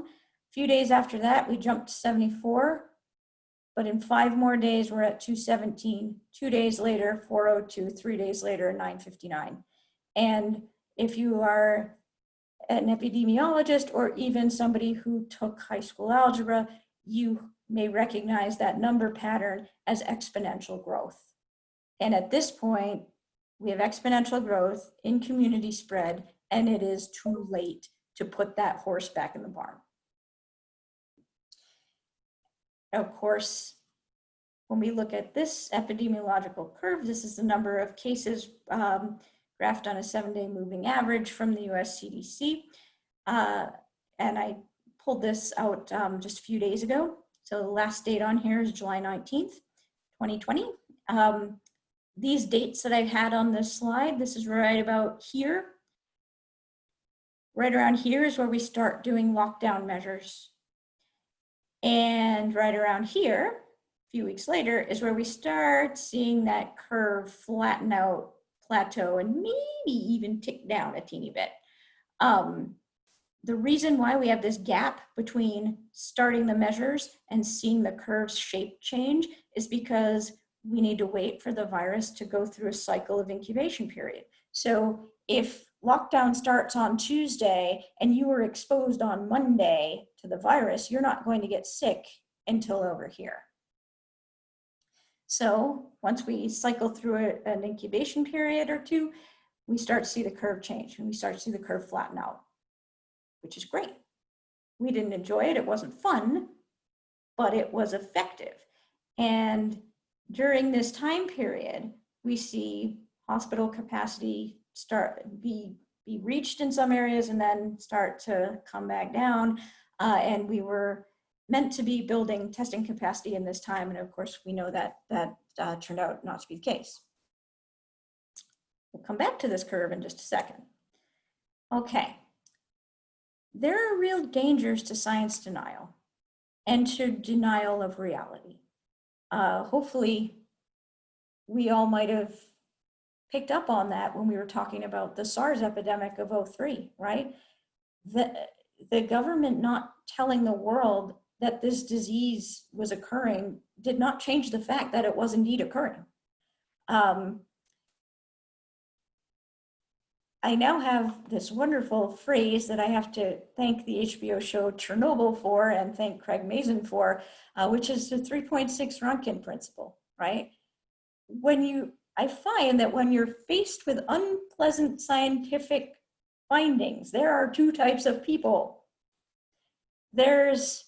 A few days after that, we jumped to 74. But in 5 more days, we're at 217. 2 days later, 402. 3 days later, 959. And if you are an epidemiologist or even somebody who took high school algebra, you may recognize that number pattern as exponential growth. And at this point, we have exponential growth in community spread, and it is too late to put that horse back in the barn. Of course, when we look at this epidemiological curve, this is the number of cases graphed on a 7-day moving average from the US CDC. And I pulled this out just a few days ago. So the last date on here is July 19th, 2020. These dates that I've had on this slide, this is right about here. Right around here is where we start doing lockdown measures. And right around here, a few weeks later, is where we start seeing that curve flatten out, plateau, and maybe even tick down a teeny bit. The reason why we have this gap between starting the measures and seeing the curve's shape change is because we need to wait for the virus to go through a cycle of incubation period. So if lockdown starts on Tuesday and you were exposed on Monday to the virus, you're not going to get sick until over here. So once we cycle through an incubation period or 2, we start to see the curve change and we start to see the curve flatten out, which is great. We didn't enjoy it. It wasn't fun, but it was effective. And during this time period, we see hospital capacity be reached in some areas and then start to come back down. And we were meant to be building testing capacity in this time. And of course, we know that turned out not to be the case. We'll come back to this curve in just a second. Okay. There are real dangers to science denial and to denial of reality. Hopefully, we all might have picked up on that when we were talking about the SARS epidemic of 2003, right? The government not telling the world that this disease was occurring did not change the fact that it was indeed occurring. I now have this wonderful phrase that I have to thank the HBO show Chernobyl for and thank Craig Mazin for, which is the 3.6 Röntgen principle, right? I find that when you're faced with unpleasant scientific findings, there are two types of people. There's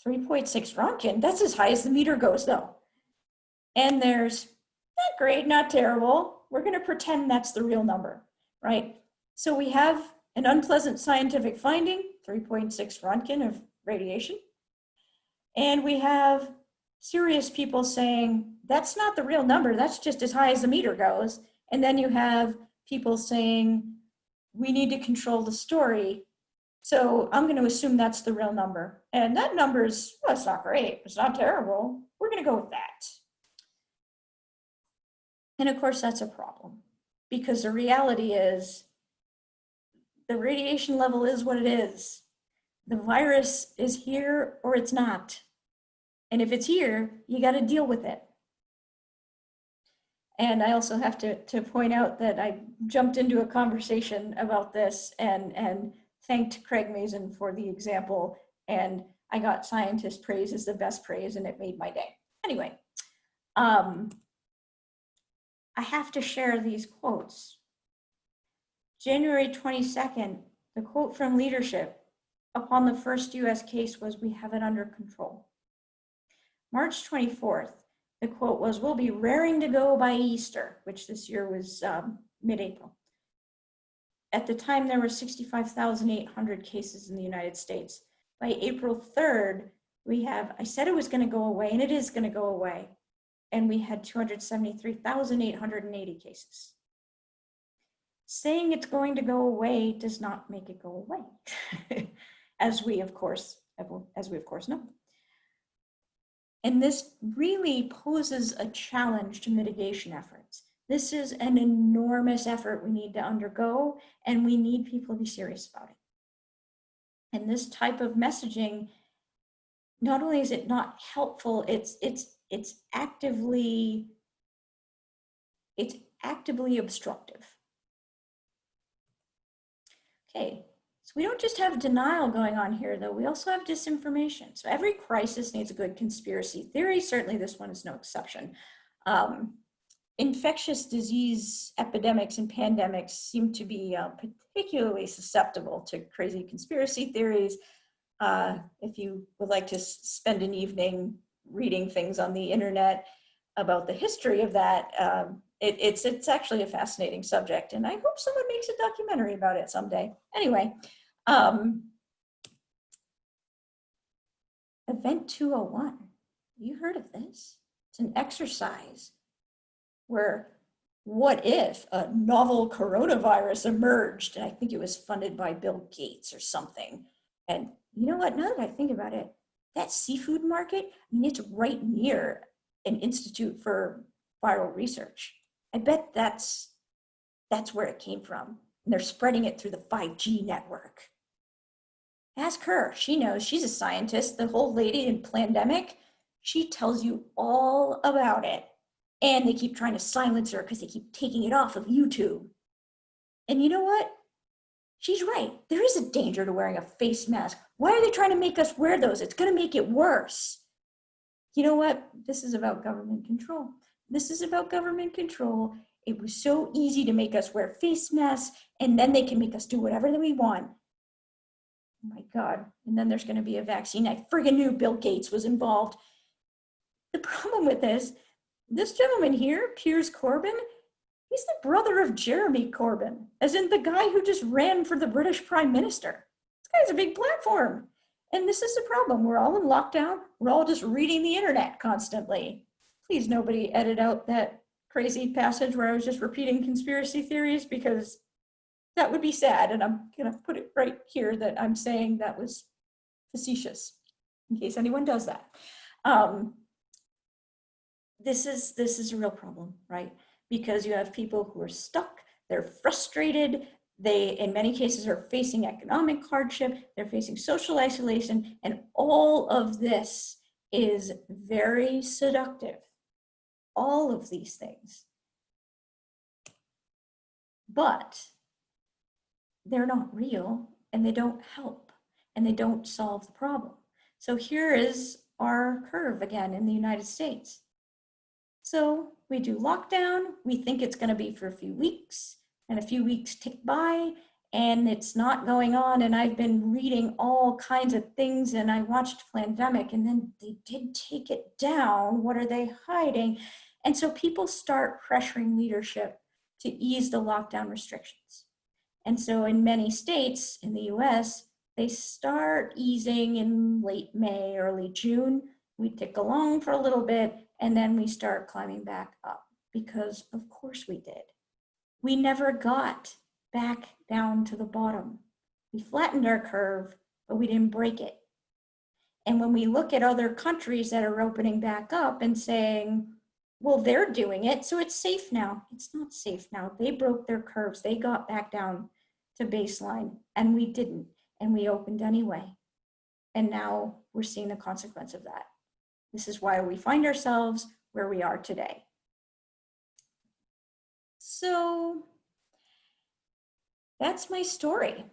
3.6 Röntgen, that's as high as the meter goes though. And there's not great, not terrible. We're gonna pretend that's the real number, right? So we have an unpleasant scientific finding, 3.6 Röntgen of radiation. And we have serious people saying, that's not the real number, that's just as high as the meter goes. And then you have people saying, we need to control the story. So I'm going to assume that's the real number. And that number is, well, it's not great, it's not terrible. We're going to go with that. And of course, that's a problem because the reality is the radiation level is what it is. The virus is here or it's not. And if it's here, you got to deal with it. And I also have to point out that I jumped into a conversation about this and thanked Craig Mazin for the example. And I got scientist praise as the best praise and it made my day. Anyway, I have to share these quotes. January 22nd, the quote from leadership upon the first US case was, "We have it under control." March 24th, the quote was, "We'll be raring to go by Easter," which this year was mid-April. At the time, there were 65,800 cases in the United States. By April 3rd, I said it was going to go away, and it is going to go away. And we had 273,880 cases. Saying it's going to go away does not make it go away, as we of course know. And this really poses a challenge to mitigation efforts. This is an enormous effort we need to undergo, and we need people to be serious about it. And this type of messaging, not only is it not helpful, it's actively obstructive. Okay, so we don't just have denial going on here, though. We also have disinformation. So every crisis needs a good conspiracy theory. Certainly this one is no exception. Infectious disease epidemics and pandemics seem to be particularly susceptible to crazy conspiracy theories. If you would like to spend an evening reading things on the internet about the history of that, it's actually a fascinating subject, and I hope someone makes a documentary about it someday. Anyway, Event 201. You heard of this? It's an exercise where what if a novel coronavirus emerged? And I think it was funded by Bill Gates or something. And you know what? Now that I think about it, that seafood market, I mean, it's right near an institute for viral research. I bet that's where it came from. And they're spreading it through the 5G network. Ask her, she knows, she's a scientist. The whole lady in Plandemic, she tells you all about it. And they keep trying to silence her because they keep taking it off of YouTube. And you know what? She's right. There is a danger to wearing a face mask. Why are they trying to make us wear those? It's going to make it worse. You know what? This is about government control. This is about government control. It was so easy to make us wear face masks, and then they can make us do whatever we want. Oh my God. And then there's going to be a vaccine. I friggin' knew Bill Gates was involved. The problem with this gentleman here, Piers Corbyn, he's the brother of Jeremy Corbyn, as in the guy who just ran for the British Prime Minister. This guy's a big platform. And this is the problem. We're all in lockdown. We're all just reading the internet constantly. Please, nobody edit out that crazy passage where I was just repeating conspiracy theories, because that would be sad. And I'm going to put it right here that I'm saying that was facetious, in case anyone does that. This is a real problem, right? Because you have people who are stuck, they're frustrated, they, in many cases, are facing economic hardship, they're facing social isolation, and all of this is very seductive. All of these things. But they're not real and they don't help and they don't solve the problem. So here is our curve again in the United States. So we do lockdown, we think it's going to be for a few weeks, and a few weeks tick by and it's not going on. And I've been reading all kinds of things and I watched Plandemic and then they did take it down. What are they hiding? And so people start pressuring leadership to ease the lockdown restrictions. And so in many states in the US, they start easing in late May, early June. We tick along for a little bit and then we start climbing back up because of course we did. We never got back down to the bottom. We flattened our curve, but we didn't break it. And when we look at other countries that are opening back up and saying, well, they're doing it, so it's safe now. It's not safe now. They broke their curves. They got back down to baseline and we didn't. And we opened anyway. And now we're seeing the consequence of that. This is why we find ourselves where we are today. So that's my story.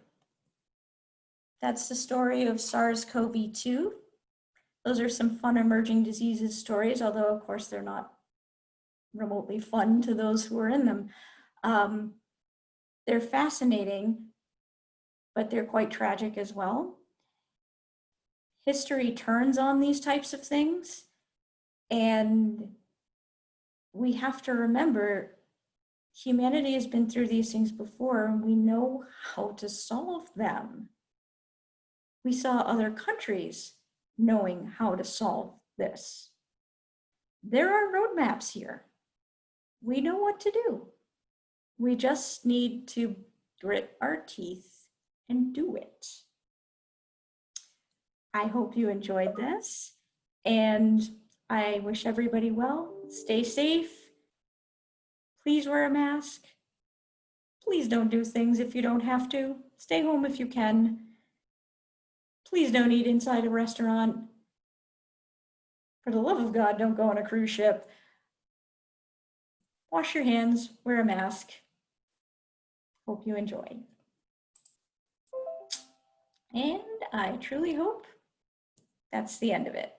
That's the story of SARS-CoV-2. Those are some fun emerging diseases stories, although of course they're not remotely fun to those who are in them. They're fascinating, but they're quite tragic as well. History turns on these types of things, and we have to remember humanity has been through these things before, and we know how to solve them. We saw other countries knowing how to solve this. There are roadmaps here. We know what to do. We just need to grit our teeth and do it. I hope you enjoyed this, and I wish everybody well. Stay safe. Please wear a mask. Please don't do things if you don't have to. Stay home if you can. Please don't eat inside a restaurant. For the love of God, don't go on a cruise ship. Wash your hands, wear a mask. Hope you enjoy. And I truly hope that's the end of it.